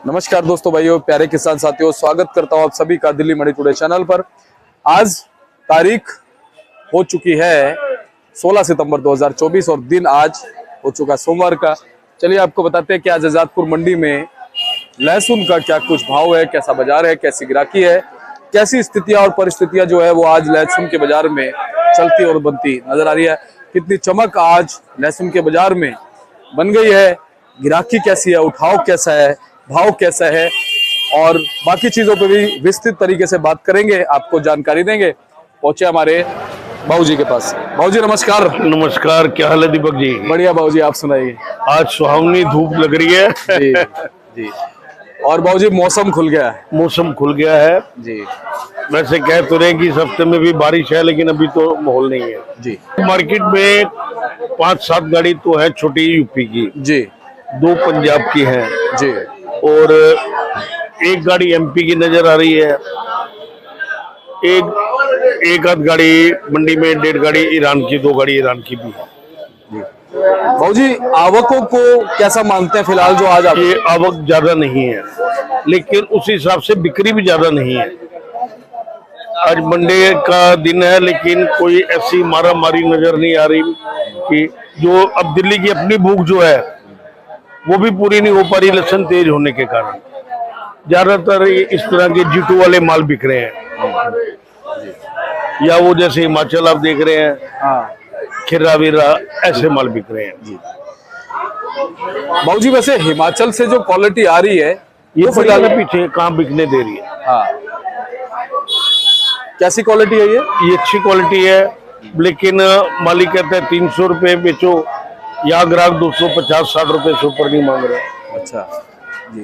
नमस्कार दोस्तों, भाइयों, प्यारे किसान साथियों, स्वागत करता हूं आप सभी का दिल्ली मंडी टुडे चैनल पर। आज तारीख हो चुकी है 16 सितंबर 2024 और दिन आज हो चुका सोमवार का। चलिए आपको बताते हैं कि आज आजादपुर मंडी में लहसुन का क्या कुछ भाव है, कैसा बाजार है, कैसी गिराकी है, कैसी स्थितियां और परिस्थितियां जो है वो आज लहसुन के बाजार में चलती और बनती नजर आ रही है। कितनी चमक आज लहसुन के बाजार में बन गई है, गिराकी कैसी है, उठाव कैसा है, भाव कैसा है और बाकी चीजों पे भी विस्तृत तरीके से बात करेंगे, आपको जानकारी देंगे। पहुंचे हमारे बाबूजी के पास। बाबूजी नमस्कार। नमस्कार, क्या हाल है दीपक जी? बढ़िया बाबूजी, आप सुनाइए। आज सुहावनी धूप लग रही है। जी जी। और बाबूजी मौसम खुल गया है। मौसम खुल गया है जी। वैसे कह तो रहे कि इस हफ्ते में भी बारिश है, लेकिन अभी तो माहौल नहीं है जी। मार्केट में 5-7 गाड़ी तो है छोटी यूपी की जी। 2 पंजाब की है जी। और 1 गाड़ी एमपी की नजर आ रही है। एक आध गाड़ी मंडी में, 1.5 गाड़ी ईरान की, 2 गाड़ी ईरान की भी है। बाबूजी आवकों को कैसा मानते हैं फिलहाल जो आज आप? ये आवक ज्यादा नहीं है, लेकिन उस हिसाब से बिक्री भी ज्यादा नहीं है। आज मंडे का दिन है, लेकिन कोई ऐसी मारा मारी नजर नहीं आ रही कि जो अब दिल्ली की अपनी भूख जो है वो भी पूरी नहीं हो पा रही लहसुन तेज होने के कारण। ज्यादातर इस तरह के G2 वाले माल बिक रहे हैं, या वो जैसे हिमाचल आप देख रहे हैं, हाँ। खिर्रा विर्रा ऐसे माल बिक रहे हैं। बाबूजी वैसे हिमाचल से जो क्वालिटी आ रही है ये तो फिलहाल पीछे कहाँ बिकने दे रही है। हाँ। कैसी क्वालिटी है ये अच्छी क्वालिटी है, लेकिन मालिक कहते हैं 300 रुपए बेचो, या ग्राहक 250-60 रुपए से ऊपर नहीं मांग रहे। अच्छा जी।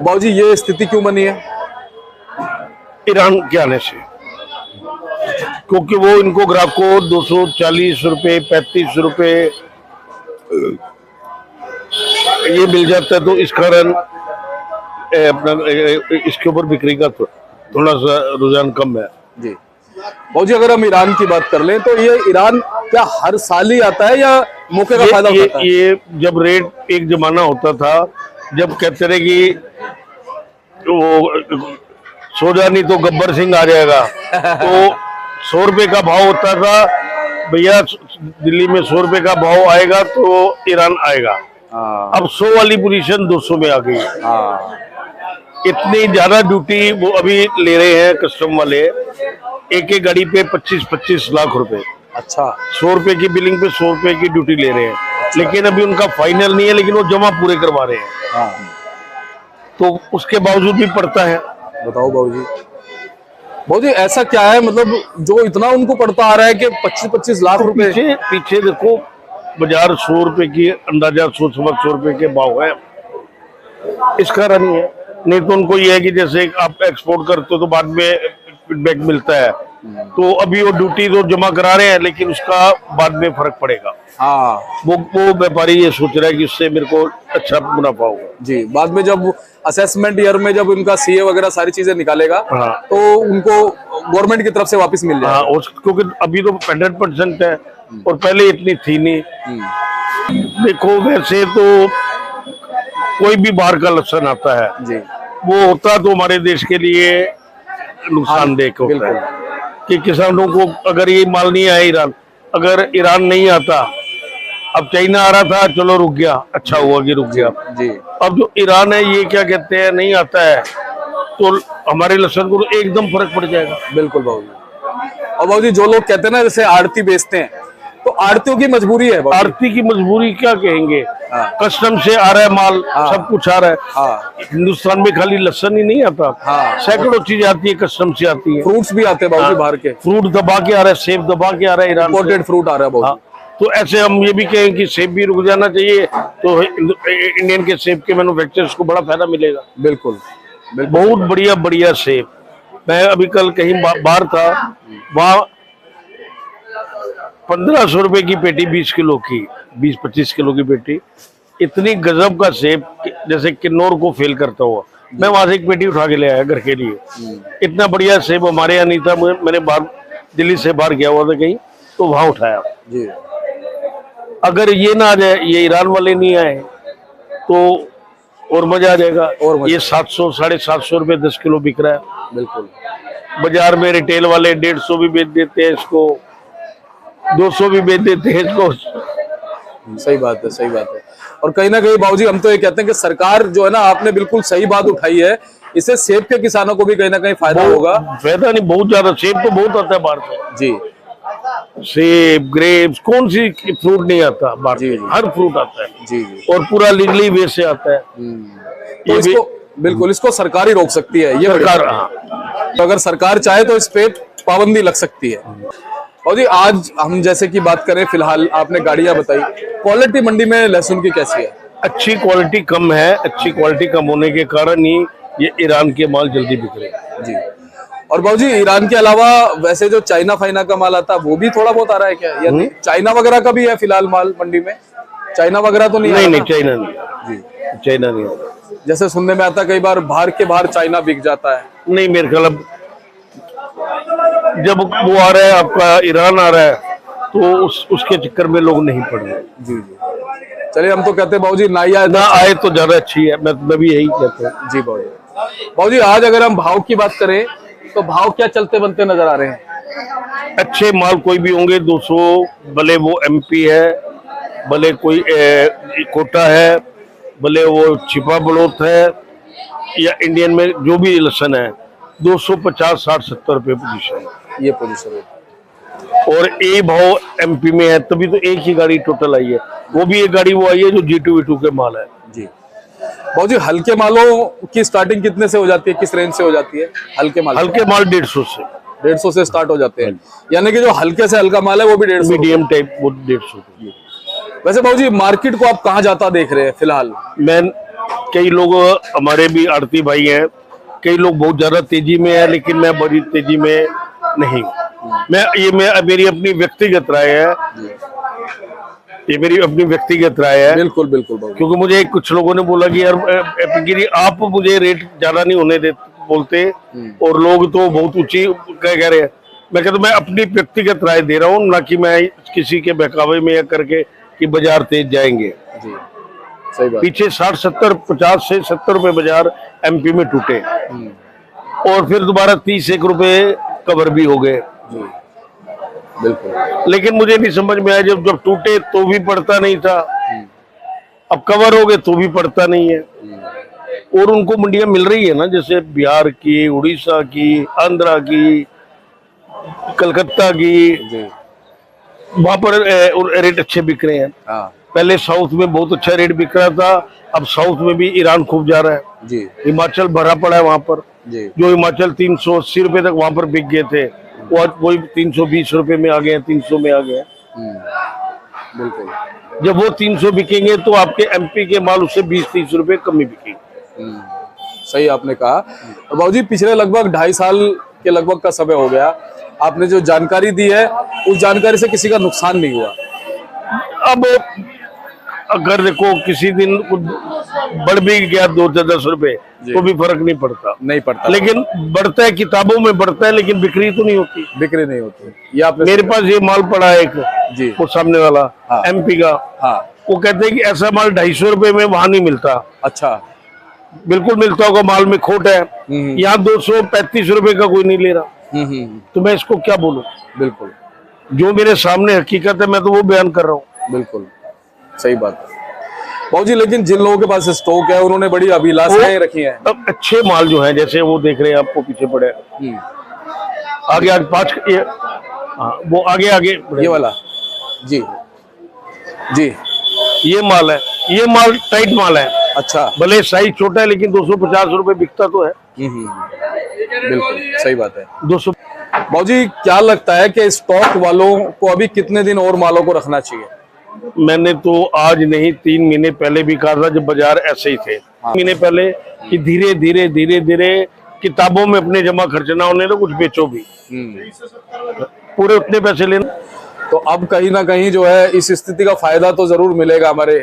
बाबूजी ये स्थिति क्यों बनी है? ईरान के आने से, क्योंकि वो इनको ग्राहक को 240 रुपए 35 रुपए ये मिल जाता है, तो इस कारण अपना इसके ऊपर बिक्री का थोड़ा सा रुझान कम है जी। बाबूजी अगर हम ईरान की बात कर लें तो ये ईरान क्या हर साल ही आता है या मौके का फायदा उठाता है? ये जब रेट एक जमाना होता था, जब कहते रहे कि वो सो जा नहीं तो गब्बर सिंह आ जाएगा, तो 100 रुपए का भाव होता था, भैया दिल्ली में 100 रुपए का भाव आएगा तो ईरान आएगा। अब 100 वाली पोजीशन 200 में आ गई है। इतनी ज्यादा ड्यूटी वो अभी ले रहे हैं कस्टम वाले, एक गाड़ी पे 25-25 लाख रुपए। अच्छा। 100 रुपए की बिलिंग पे 100 रुपए की ड्यूटी ले रहे हैं। अच्छा। लेकिन अभी उनका फाइनल नहीं है, लेकिन वो जमा पूरे करवा रहे हैं। तो उसके बावजूद भी पड़ता है। बताओ बाबूजी ऐसा क्या है, मतलब जो इतना उनको पड़ता आ रहा है कि 25-25 लाख रुपए? पीछे देखो, बाजार 100 रुपए की अंदाजा 100-125 रुपए के भाव है, इस कारण ही है। नहीं तो उनको ये है कि जैसे आप एक्सपोर्ट करते हो तो बाद में फीडबैक मिलता है, तो अभी वो ड्यूटी तो जमा करा रहे हैं, लेकिन उसका बाद में फर्क पड़ेगा। हाँ। वो व्यापारी ये सोच रहा है कि उससे मेरे को अच्छा मुनाफा होगा जी। बाद में जब असेसमेंट ईयर में जब उनका सीए वगैरह सारी चीजें निकालेगा, हाँ, तो उनको गवर्नमेंट की तरफ से वापस मिल जाएगा। हाँ, क्योंकि अभी तो 100% है और पहले इतनी थी नहीं। देखो वैसे तो कोई भी बाहर का लहसुन आता है जी, वो होता तो हमारे देश के लिए नुकसानदेह होता है कि किसानों को, अगर ये माल नहीं आया ईरान, अगर ईरान नहीं आता, अब चाइना आ रहा था चलो रुक गया, अच्छा हुआ कि रुक गया जी। अब जो ईरान है ये क्या कहते हैं नहीं आता है, तो हमारे लहसुन को तो एकदम फर्क पड़ जाएगा। बिल्कुल बाबूजी। और बाबूजी जो लोग कहते हैं ना जैसे आड़ती बेचते हैं, तो आड़तियों की मजबूरी है। आड़ती की मजबूरी क्या कहेंगे? हाँ। कस्टम से आ रहा है माल, हाँ। सब कुछ आ रहा है। हाँ। हिंदुस्तान में खाली लहसुन ही नहीं आता, हाँ। सैकड़ों चीजें आती है कस्टम से आती है। फ्रूट्स भी आते हैं बाबूजी बाहर के। फ्रूट दबा के आ रहा है, सेब दबा के आ रहा है ईरान से। इंपोर्टेड फ्रूट आ रहा है बाबूजी। हाँ। तो ऐसे हम ये भी कहें कि सेब भी रुक जाना चाहिए, तो इंडियन के सेब के मैन्युफैक्चरर्स को बड़ा फायदा मिलेगा। बिल्कुल। बहुत बढ़िया बढ़िया सेब। मैं अभी कल कहीं बाहर था, वहाँ 1500 रुपए की पेटी 20 किलो की, 20-25 किलो की पेटी, इतनी गजब का सेब, जैसे किन्नौर को फेल करता हुआ। मैं वहां से एक पेटी उठा के ले आया घर के लिए। इतना बढ़िया सेब हमारे यहाँ नहीं था, मैंने बाहर दिल्ली से बाहर गया हुआ था कहीं, तो वहां उठाया जी। अगर ये ना आ जाए, ये ईरान वाले नहीं आए, तो और मजा आ जाएगा। और मजा। ये 700 750 रुपए 10 किलो बिक रहा है। बिल्कुल। बाजार में रिटेल वाले 150 भी बेच देते हैं इसको, 200 भी बेच देते हैं इसको। सही बात है, सही बात है। और कहीं ना कहीं बाबूजी हम तो ये कहते हैं कि सरकार जो है ना, आपने बिल्कुल सही बात उठाई है, इससे सेब के किसानों को भी कहीं ना कहीं फायदा होगा। फायदा नहीं, बहुत ज्यादा। सेब तो बहुत आता है बाहर से जी। सेब, ग्रेप्स, कौन सी फ्रूट नहीं आता बाहर से, हर फ्रूट आता है जी। और पूरा लीगली वे से आता है। तो इसको बिल्कुल, इसको सरकार ही रोक सकती है, ये सरकार। तो अगर सरकार चाहे तो इस पे पाबंदी लग सकती है। और जी आज हम जैसे कि बात करें, फिलहाल आपने गाड़ियां बताई, क्वालिटी मंडी में लहसुन की कैसी है? अच्छी क्वालिटी कम है। अच्छी क्वालिटी कम होने के कारण ही ये ईरान के माल जल्दी बिक रहे हैं जी। और बाबूजी ईरान के अलावा वैसे जो चाइना फाइना का माल आता है वो भी थोड़ा बहुत आ रहा है क्या, या नहीं? चाइना वगैरह का भी है फिलहाल माल मंडी में? चाइना वगैरह तो नहीं? नहीं, चाइना नहीं जी, चाइना नहीं। जैसे सुनने में आता है कई बार बाहर के बाहर चाइना बिक जाता है। नहीं, मेरे ख्याल जब वो आ रहा है, आपका ईरान आ रहा है, तो उसके चक्कर में लोग नहीं पड़ रहे। जी। चलिए, हम तो कहते हैं बाबूजी ना आए तो ज्यादा अच्छी है। मैं भी यही कहता हूँ जी। बाबूजी आज अगर हम भाव की बात करें तो भाव क्या चलते बनते नजर आ रहे हैं? अच्छे माल कोई भी होंगे 200, भले वो MP है, भले कोई कोटा है, भले वो छिपा बलोत है, या इंडियन में जो भी लहसुन है, 250, 60, 70 रुपए पोजीशन है। ये पोजीशन है। और ए भाव MP में है, तभी तो एक ही गाड़ी टोटल आई है। वो भी एक गाड़ी वो आई है जो G2 V2 के माल है जी। बाबूजी हल्के मालों की स्टार्टिंग कितने से हो जाती है, किस रेंज से हो जाती है? हल्के माल 150 से 150 से स्टार्ट हो जाते हैं, यानी कि जो हल्के से हल्का माल है वो भी 150, मीडियम टाइप वो 150। वैसे बाबूजी मार्केट को आप कहाँ जाता देख रहे हैं फिलहाल? कई लोग हमारे भी आड़ती भाई हैं, कई लोग बहुत ज्यादा तेजी में है, लेकिन मैं बड़ी तेजी में नहीं। मैं मेरी अपनी व्यक्तिगत राय है, ये मेरी अपनी व्यक्तिगत राय है। बिल्कुल बिल्कुल। क्योंकि मुझे कुछ लोगों ने बोला कि यार आप मुझे रेट ज्यादा नहीं होने दे बोलते, और लोग तो बहुत ऊंची कह रहे हैं। मैं कहता मैं अपनी व्यक्तिगत राय दे रहा हूँ, ना कि मैं किसी के बहकावे में या करके कि बाजार तेज जाएंगे जी। सही बात। पीछे 60, 70, 50 से 70 रुपए बाजार MP में टूटे, और फिर दोबारा 30 एक रुपए कवर भी हो गए जी। बिल्कुल। लेकिन मुझे नहीं समझ में आया, जब टूटे तो भी पड़ता नहीं था, अब कवर हो गए तो भी पड़ता नहीं है। और उनको मंडियां मिल रही है ना, जैसे बिहार की, उड़ीसा की, आंध्रा की, कलकत्ता की, वहां पर रेट अच्छे बिक रहे हैं। पहले साउथ में बहुत अच्छा रेट बिक रहा था, अब साउथ में भी ईरान खूब जा रहा है जी। हिमाचल भरा पड़ा है वहां पर जी। जो हिमाचल 380 रुपए तक वहां पर बिक गए थे, वो 320 रुपए में आ गए हैं, 300 में आ गए हैं। बिल्कुल। जब वो 300 बिकेंगे तो आपके MP के माल उससे 20-30 रुपए कम ही बिकेंगे। सही आपने कहा। तो बाबूजी पिछले लगभग 2.5 साल के लगभग का समय हो गया, आपने जो जानकारी दी है उस जानकारी से किसी का नुकसान नहीं हुआ? अब अगर देखो किसी दिन बढ़ भी गया 2 से 10 रुपए तो भी फर्क नहीं पड़ता, लेकिन बढ़ता है, किताबों में बढ़ता है, लेकिन बिक्री तो नहीं होती। ये आपने मेरे पास ये माल पड़ा है एक जी, वो सामने वाला MP का, वो कहते हैं कि ऐसा माल 250 रुपए में वहां नहीं मिलता। अच्छा, बिल्कुल मिलता होगा, माल में खोट है। यहाँ 235 रुपए का कोई नहीं ले रहा, तो मैं इसको क्या बोलूं? बिल्कुल, जो मेरे सामने हकीकत है मैं तो वो बयान कर रहा हूँ। बिल्कुल सही बात है बाबूजी। लेकिन जिन लोगों के पास स्टॉक है उन्होंने बड़ी अभिलाषाएं रखी हैं। अब अच्छे माल जो है, जैसे वो देख रहे हैं आपको पीछे पड़े, आगे 5 वो आगे ये वाला जी जी, ये माल है, ये माल टाइट माल है। अच्छा, भले साइज छोटा है लेकिन 250 रुपए बिकता तो है। बिल्कुल सही बात है। 200। बाबूजी क्या लगता है कि स्टॉक वालों को अभी कितने दिन और मालों को रखना चाहिए? मैंने तो आज नहीं 3 महीने पहले भी कहा था, जब बाजार ऐसे ही थे 3 महीने पहले, कि धीरे धीरे धीरे धीरे किताबों में अपने जमा खर्च ना होने दो, कुछ बेचो भी, पूरे उतने पैसे लेना। तो अब कहीं ना कहीं जो है इस स्थिति का फायदा तो जरूर मिलेगा हमारे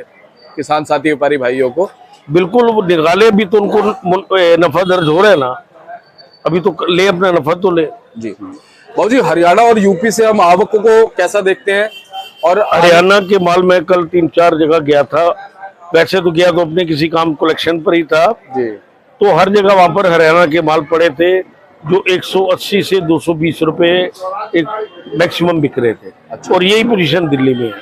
किसान साथी व्यापारी भाइयों को। बिल्कुल, वो निकाले भी तो उनको नफा दर्ज हो रहा है ना, अभी तो ले अपना नफा तो ले जी। बाबूजी हरियाणा और यूपी से हम आवक को कैसा देखते हैं? और हरियाणा के माल में कल 3-4 जगह गया था, वैसे तो गया तो अपने किसी काम कलेक्शन पर ही था, जी तो हर जगह वहां पर हरियाणा के माल पड़े थे जो 180 से 220 रुपए एक मैक्सिमम बिक रहे थे। अच्छा। और यही पोजीशन दिल्ली में है।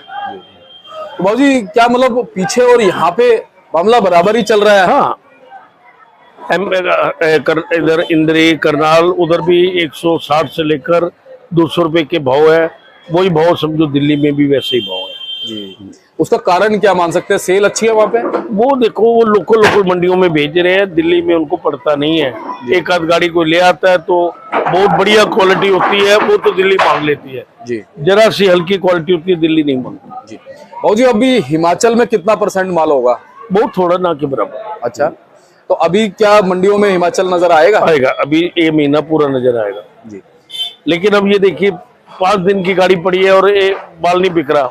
तो बाबूजी क्या मतलब पीछे और यहाँ पे मामला बराबर ही चल रहा है? हाँ, इधर इंद्री करनाल उधर भी 160 से लेकर 200 रुपए के भाव है। वही भाव समझो दिल्ली में भी वैसे ही भाव है। जी उसका कारण क्या मान सकते हैं? सेल अच्छी है वहाँ पे? वो देखो वो लोकल मंडियों में भेज रहे हैं, दिल्ली में उनको पड़ता नहीं है। एक आध गाड़ी कोई ले आता है तो बहुत बढ़िया क्वालिटी होती है, वो तो दिल्ली मांग लेती है। जी जरा सी हल्की क्वालिटी होती है, दिल्ली नहीं मांगती। जी बाबूजी अभी हिमाचल में कितना % माल होगा? बहुत थोड़ा, ना के बराबर। अच्छा, तो अभी क्या मंडियों में हिमाचल नजर आएगा? आएगा, अभी ये महीना पूरा नजर आएगा जी। लेकिन अब ये देखिए 5 दिन की गाड़ी पड़ी है और ये माल नहीं बिक रहा,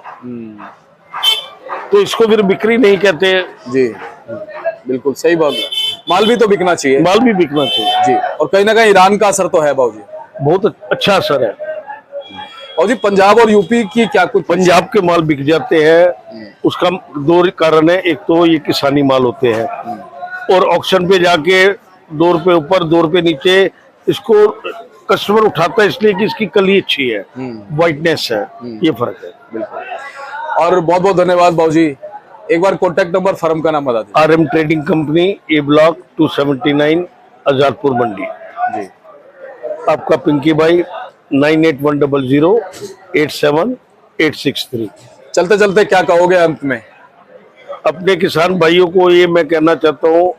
तो इसको फिर बिक्री नहीं कहते। जी बिल्कुल सही बात है, माल भी तो बिकना चाहिए। माल भी बिकना चाहिए जी, और कहीं ना कहीं ईरान का असर तो है बाबूजी। बहुत अच्छा असर है। बाबूजी पंजाब और यूपी की क्या कुछ? पंजाब के माल बिक जाते हैं, उसका 2 कारण है। एक तो ये किसानी माल होते हैं और ऑक्शन पे जाके 2 रुपए ऊपर 2 रुपए नीचे इसको कस्टमर उठाता है, इसलिए कि इसकी कली अच्छी है, व्हाइटनेस है, ये फर्क है। बिल्कुल। और बहुत बहुत धन्यवाद बाबूजी। एक बार कॉन्टेक्ट नंबर फर्म का नाम बता दीजिए। RM ट्रेडिंग कंपनी, ए ब्लॉक 279, आजादपुर मंडी। जी आपका पिंकी भाई 9810087863। चलते चलते क्या कहोगे अंत में? अपने किसान भाइयों को ये मैं कहना चाहता हूँ,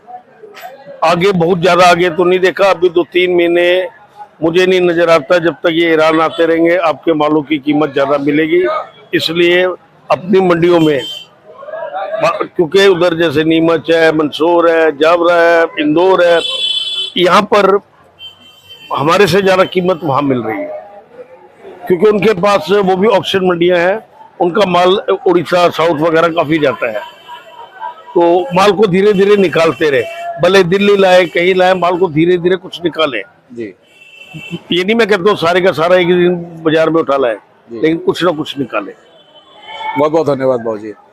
आगे बहुत ज्यादा आगे तो नहीं देखा, अभी 2-3 महीने मुझे नहीं नजर आता जब तक ये ईरान आते रहेंगे आपके मालों की कीमत ज्यादा मिलेगी। इसलिए अपनी मंडियों में, क्योंकि उधर जैसे नीमच है, मंदसौर है, जावरा है, इंदौर है, यहाँ पर हमारे से ज्यादा कीमत वहां मिल रही है, क्योंकि उनके पास वो भी ऑक्शन मंडियां हैं, उनका माल उड़ीसा साउथ वगैरह काफी जाता है, तो माल को धीरे धीरे निकालते रहे, भले दिल्ली लाए कहीं लाए, माल को धीरे धीरे कुछ निकाले। जी ये नहीं मैं कहता हूँ सारे का सारा एक दिन बाजार में उठा लाए, लेकिन कुछ ना कुछ निकाले। बहुत बहुत धन्यवाद बाबूजी।